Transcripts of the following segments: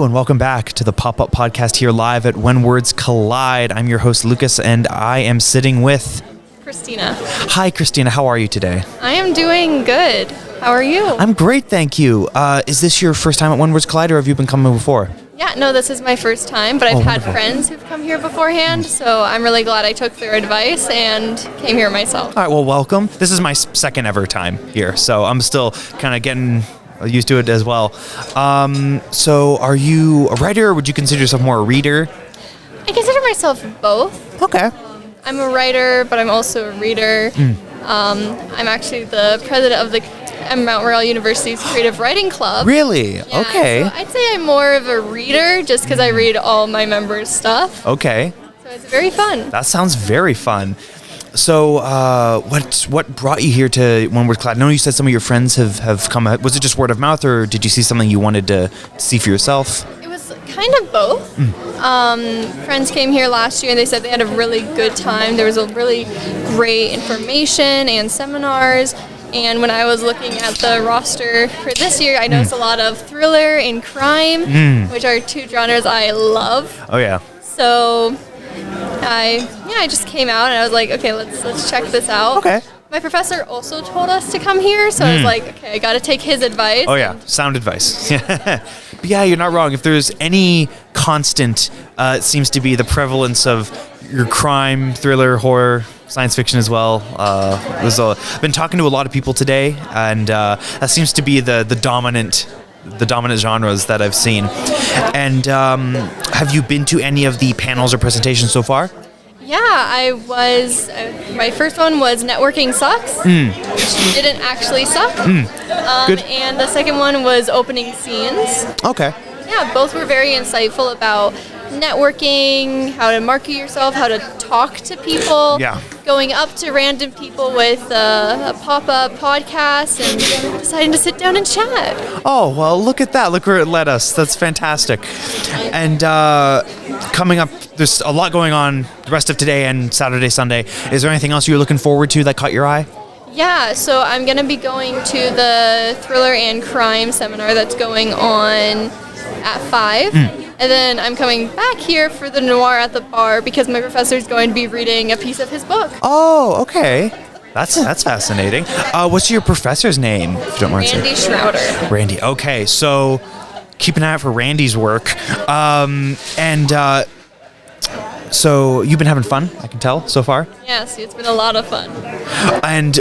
Hello and welcome back to the Pop-Up Podcast here live at When Words Collide. I'm your host, Lucas, and I am sitting with... Christina. Hi, Christina. How are you today? I am doing good. How are you? I'm great, thank you. Is this your first time at When Words Collide, or have you been coming before? Yeah, no, this is my first time, but I've had friends who've come here beforehand, so I'm really glad I took their advice and came here myself. All right, well, welcome. This is my second ever time here, so I'm still kind of getting... used to it as well. So are you a writer, or would you consider yourself more a reader? I consider myself both. Okay. I'm a writer, but I'm also a reader. I'm actually the president of the Mount Royal University's Creative Writing Club. Really? Yeah, Okay. So I'd say I'm more of a reader just because I read all my members' stuff. Okay. So it's very fun. That sounds very fun. So, what brought you here to When Words Collide? I know you said some of your friends have come. Was it just word of mouth, or did you see something you wanted to see for yourself? It was kind of both. Friends came here last year and they said they had a really good time. There was a really great information and seminars. And when I was looking at the roster for this year, I noticed a lot of thriller and crime, which are two genres I love. Oh yeah. So I just came out and I was like, okay, let's check this out. Okay. My professor also told us to come here, so I was like, okay, I got to take his advice. Oh yeah, sound advice. But yeah, you're not wrong. If there's any constant, it seems to be the prevalence of your crime, thriller, horror, science fiction as well. I've been talking to a lot of people today, and that seems to be the dominant genres that I've seen. And have you been to any of the panels or presentations so far? Yeah, I was. My first one was Networking Sucks, which didn't actually suck. Good. And the second one was Opening Scenes. Okay. Yeah, both were very insightful about networking, how to market yourself, how to talk to people. Yeah. Going up to random people with a pop-up podcast and deciding to sit down and chat. Oh, well, look at that. Look where it led us. That's fantastic. And coming up, there's a lot going on the rest of today and Saturday, Sunday. Is there anything else you're looking forward to that caught your eye? Yeah, so I'm going to be going to the thriller and crime seminar that's going on at 5. And then I'm coming back here for the noir at the bar because my professor is going to be reading a piece of his book. Oh, okay. That's fascinating. What's your professor's name, if you don't mind saying? Randy Schrouder. Randy. Okay, so keep an eye out for Randy's work. So you've been having fun, I can tell, so far? Yes, it's been a lot of fun. And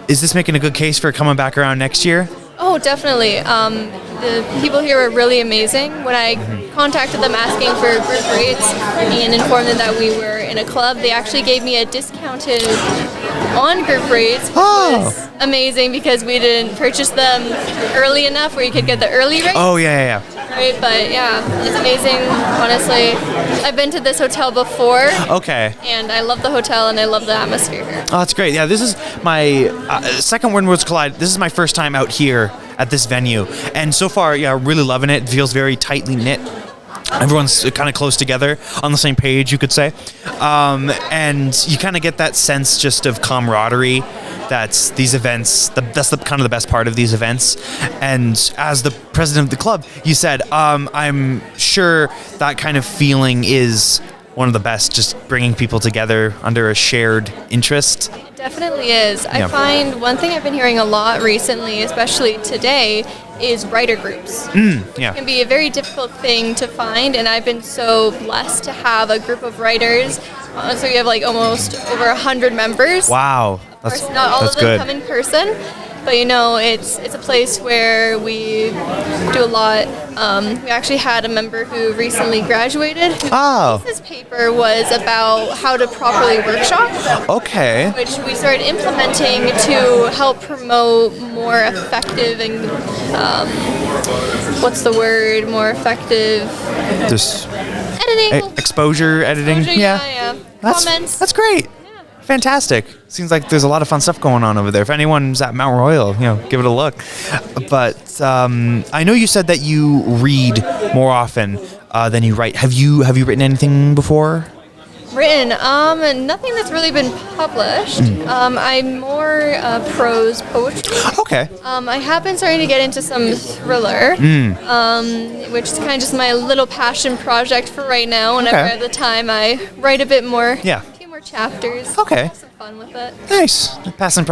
is this making a good case for coming back around next year? Oh, definitely. The people here were really amazing. When I contacted them asking for group rates and informed them that we were in a club, they actually gave me a discounted on group rates, which was amazing because we didn't purchase them early enough where you could get the early rate. Oh, yeah. Right, but yeah, it's amazing, honestly. I've been to this hotel before. Okay. And I love the hotel and I love the atmosphere here. Oh, that's great. Yeah, this is my second When Words Collide. This is my first time out here at this venue. And so far, yeah, really loving it. It feels very tightly knit. Everyone's kind of close together on the same page, you could say. And you kind of get that sense just of camaraderie. That's these events, that's the kind of the best part of these events. And as the president of the club, you said, I'm sure that kind of feeling is one of the best, just bringing people together under a shared interest. It definitely is. I find one thing I've been hearing a lot recently, especially today, is writer groups. It can be a very difficult thing to find, and I've been so blessed to have a group of writers. So we have like almost over 100 members. Wow. Of course, not all of them come in person, but it's a place where we do a lot. We actually had a member who recently graduated. His paper was about how to properly workshop. Okay. Which we started implementing to help promote more effective and more effective Just editing. Exposure editing. Yeah. Comments. That's great. Fantastic. Seems like there's a lot of fun stuff going on over there. If anyone's at Mount Royal, give it a look. But I know you said that you read more often than you write. Have you written anything before? Written, nothing that's really been published. I'm more prose poetry. Okay. I have been starting to get into some thriller, which is kind of just my little passion project for right now. Whenever I have the time, I write a bit more. Yeah. A few more chapters. Okay. Have some fun with it. Nice. Passion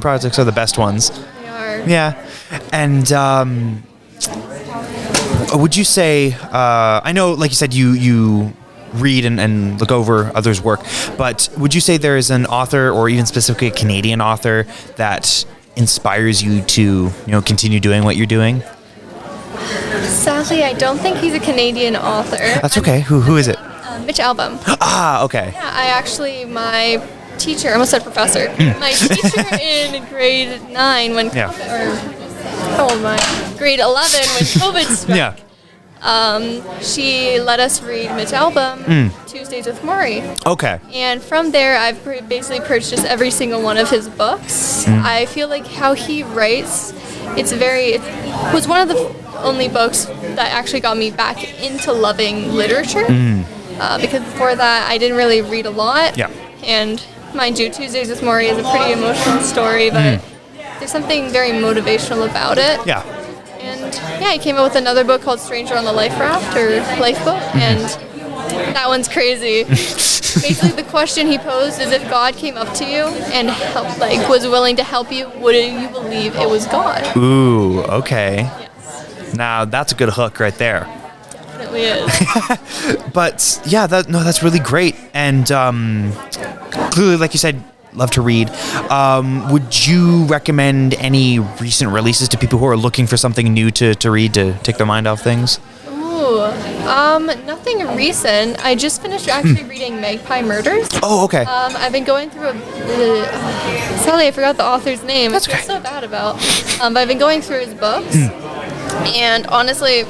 projects are the best ones. They are. Yeah. And would you say, I know, like you said, you read and look over others' work, but would you say there is an author, or even specifically a Canadian author, that inspires you to, continue doing what you're doing? Sadly, I don't think he's a Canadian author. That's okay. Who is it? Mitch Albom. Ah, okay. Yeah, my teacher, I almost said professor. My teacher in grade 9 when grade 11 when COVID struck. Yeah. She let us read Mitch Albom, Tuesdays with Maury. Okay. And from there, I've basically purchased every single one of his books. I feel like how he writes, it was one of the only books that actually got me back into loving literature. Because before that, I didn't really read a lot. Yeah. And mind you, Tuesdays with Maury is a pretty emotional story, but there's something very motivational about it. Yeah. And yeah, he came out with another book called Stranger on the Life Raft or Lifeboat, and that one's crazy. Basically, the question he posed is, if God came up to you and was willing to help you, would you believe it was God? Ooh, okay. Yes. Now that's a good hook right there. Definitely is. But yeah, that's really great. And clearly, like you said, love to read. Would you recommend any recent releases to people who are looking for something new to read to take their mind off things? Ooh, nothing recent. I just finished actually reading Magpie Murders. Oh, okay. I've been going through sadly, I forgot the author's name. That's which okay. I'm so bad about. But I've been going through his books, and honestly,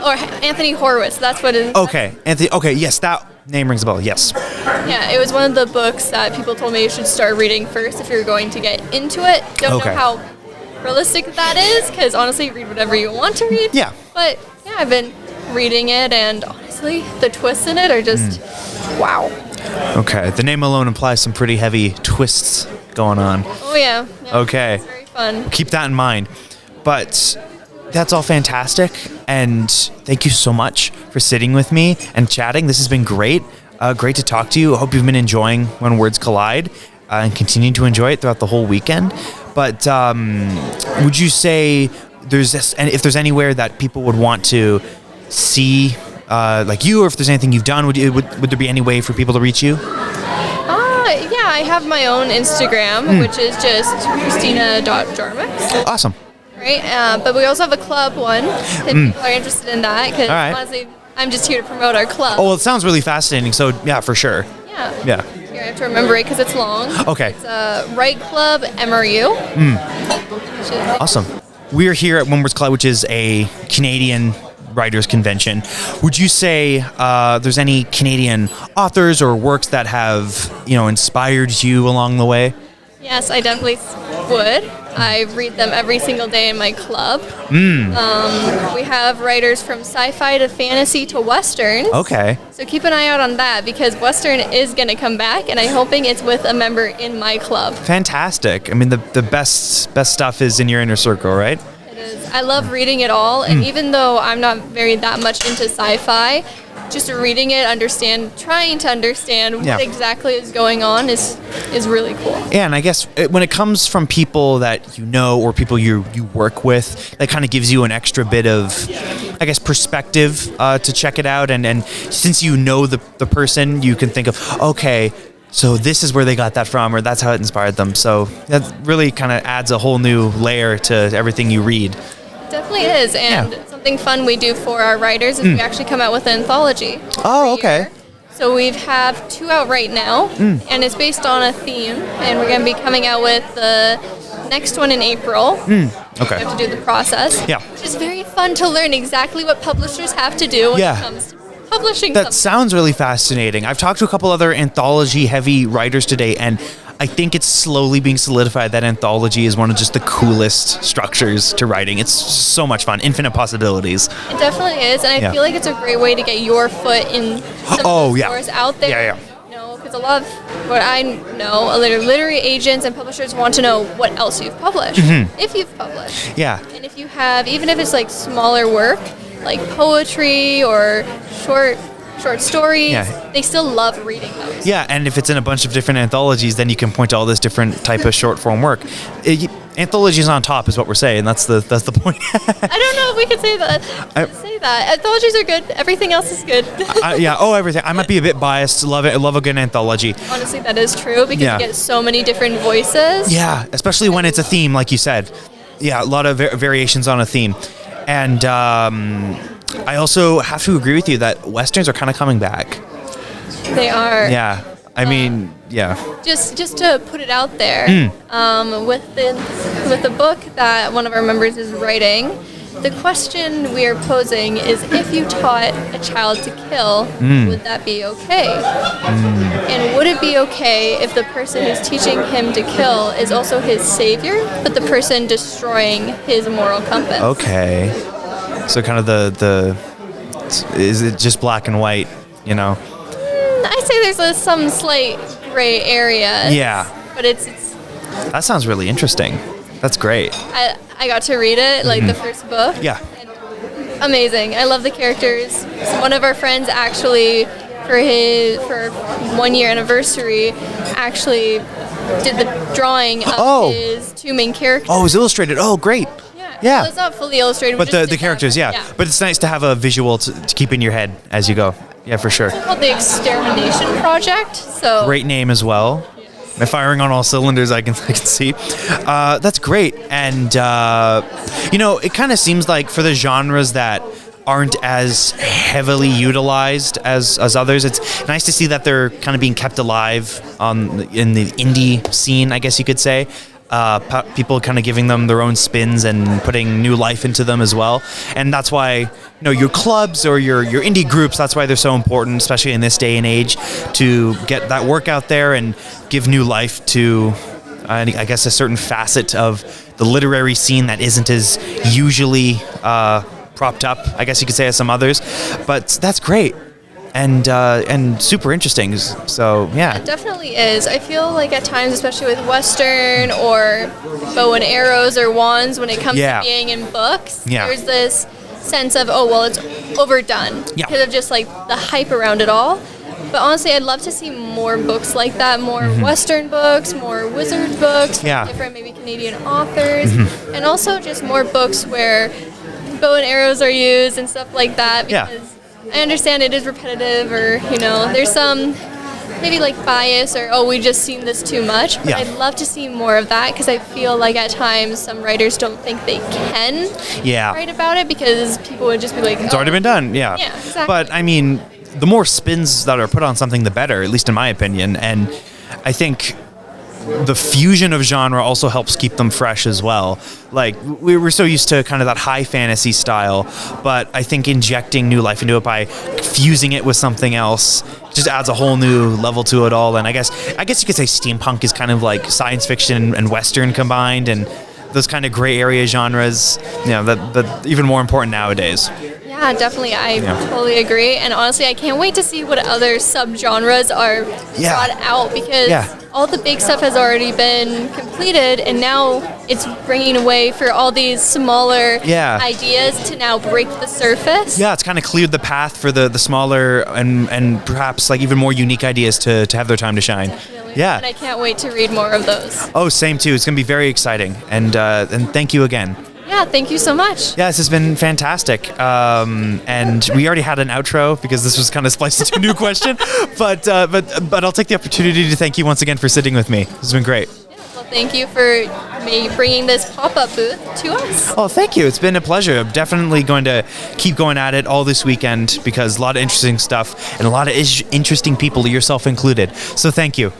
or Anthony Horowitz. That's what it is. Okay, Anthony. Okay, yes, that name rings a bell. Yes. Yeah, it was one of the books that people told me you should start reading first if you're going to get into it. Don't know how realistic that is, because honestly, read whatever you want to read. Yeah. But yeah, I've been reading it, and honestly, the twists in it are just wow. Okay, the name alone implies some pretty heavy twists going on. Oh yeah. Okay. It's very fun. Keep that in mind. But that's all fantastic, and thank you so much for sitting with me and chatting. This has been great. Great to talk to you. I hope you've been enjoying When Words Collide and continuing to enjoy it throughout the whole weekend. But would you say if there's anywhere that people would want to see like you, or if there's anything you've done, would there be any way for people to reach you? Yeah, I have my own Instagram, which is just Christina.Jermics. Awesome. Right, but we also have a club one if people are interested in that, because honestly, I'm just here to promote our club. Oh, well, it sounds really fascinating, so yeah, for sure. Yeah. Here, I have to remember it because it's long. Okay. It's Right Club MRU. Awesome. We're here at When Words Collide, which is a Canadian writers convention. Would you say there's any Canadian authors or works that have, inspired you along the way? Yes, I definitely would. I read them every single day in my club. We have writers from sci-fi to fantasy to westerns. Okay. So keep an eye out on that, because western is going to come back, and I'm hoping it's with a member in my club. Fantastic. I mean, the best stuff is in your inner circle, right? It is. I love reading it all, and even though I'm not that much into sci-fi, just reading it, trying to understand what exactly is going on is really cool. Yeah, and I guess when it comes from people that you know or people you work with, that kind of gives you an extra bit of, I guess, perspective to check it out. And since you know the person, you can think of, okay, so this is where they got that from, or that's how it inspired them. So that really kind of adds a whole new layer to everything you read. Definitely is, and something fun we do for our writers is we actually come out with an anthology. Oh, okay. So we have 2 out right now, and it's based on a theme, and we're going to be coming out with the next one in April. Okay. We have to do the process. Yeah. Which is very fun to learn exactly what publishers have to do when it comes to publishing That something. sounds really fascinating. I've talked to a couple other anthology-heavy writers today, and I think it's slowly being solidified that anthology is one of just the coolest structures to writing. It's so much fun. Infinite possibilities. It definitely is, and I feel like it's a great way to get your foot in some of the stores out there. Yeah. because a lot of what I know, literary agents and publishers want to know what else you've published, if you've published. Yeah. And if you have, even if it's like smaller work, like poetry or short stories, they still love reading those. Yeah, and if it's in a bunch of different anthologies, then you can point to all this different type of short form work. Anthologies on top is what we're saying. That's the point. I don't know if we could say that. Anthologies are good. Everything else is good. Everything. I might be a bit biased. Love it. I love a good anthology. Honestly, that is true because you get so many different voices. Yeah, especially when it's a theme, like you said. Yeah, a lot of variations on a theme. And I also have to agree with you that Westerns are kind of coming back. They are. Yeah. I mean, Just to put it out there, with the book that one of our members is writing, the question we are posing is, if you taught a child to kill, would that be okay? And would it be okay if the person who's teaching him to kill is also his savior, but the person destroying his moral compass? Okay. So kind of is it just black and white, you know? I say there's some slight gray area. Yeah. But it's that sounds really interesting. That's great. I got to read it, like the first book. Yeah. Amazing. I love the characters. So one of our friends actually, for 1 year anniversary, actually did the drawing of his two main characters. Oh, it was illustrated. Oh, great. Yeah. Well, it's not fully illustrated. But the characters, But it's nice to have a visual to keep in your head as you go. Yeah, for sure. It's called the Extermination Project. So great name as well. They're firing on all cylinders, I can see. That's great. And, it kind of seems like for the genres that aren't as heavily utilized as others, it's nice to see that they're kind of being kept alive in the indie scene, I guess you could say. People kind of giving them their own spins and putting new life into them as well. And that's why, your clubs or your indie groups, that's why they're so important, especially in this day and age, to get that work out there and give new life to, I guess, a certain facet of the literary scene that isn't as usually propped up, I guess you could say, as some others. But that's great. And super interesting. So, yeah. It definitely is. I feel like at times, especially with Western or bow and arrows or wands, when it comes to being in books, there's this sense of, it's overdone because of just like the hype around it all. But honestly, I'd love to see more books like that, more Western books, more wizard books, different maybe Canadian authors, and also just more books where bow and arrows are used and stuff like that, because I understand it is repetitive, or there's some maybe like bias, or we've just seen this too much. But I'd love to see more of that, because I feel like at times some writers don't think they can write about it, because people would just be like, it's already been done. Yeah, exactly. But I mean, the more spins that are put on something, the better, at least in my opinion. And I think the fusion of genre also helps keep them fresh as well. Like, we were so used to kind of that high fantasy style, but I think injecting new life into it by fusing it with something else just adds a whole new level to it all. And I guess you could say steampunk is kind of like science fiction and Western combined, and those kind of gray area genres, that even more important nowadays. Yeah, definitely. I totally agree. And honestly, I can't wait to see what other subgenres are brought out, because all the big stuff has already been completed, and now it's bringing away for all these smaller ideas to now break the surface. Yeah, it's kind of cleared the path for the smaller and perhaps like even more unique ideas to have their time to shine. Definitely. Yeah. And I can't wait to read more of those. Oh, same too. It's going to be very exciting. And thank you again. Yeah, thank you so much. Yeah, this has been fantastic. And we already had an outro because this was kind of spliced into a new question. But I'll take the opportunity to thank you once again for sitting with me. This has been great. Yeah, well, thank you for bringing this pop-up booth to us. Oh, thank you. It's been a pleasure. I'm definitely going to keep going at it all this weekend, because a lot of interesting stuff and a lot of interesting people, yourself included. So thank you.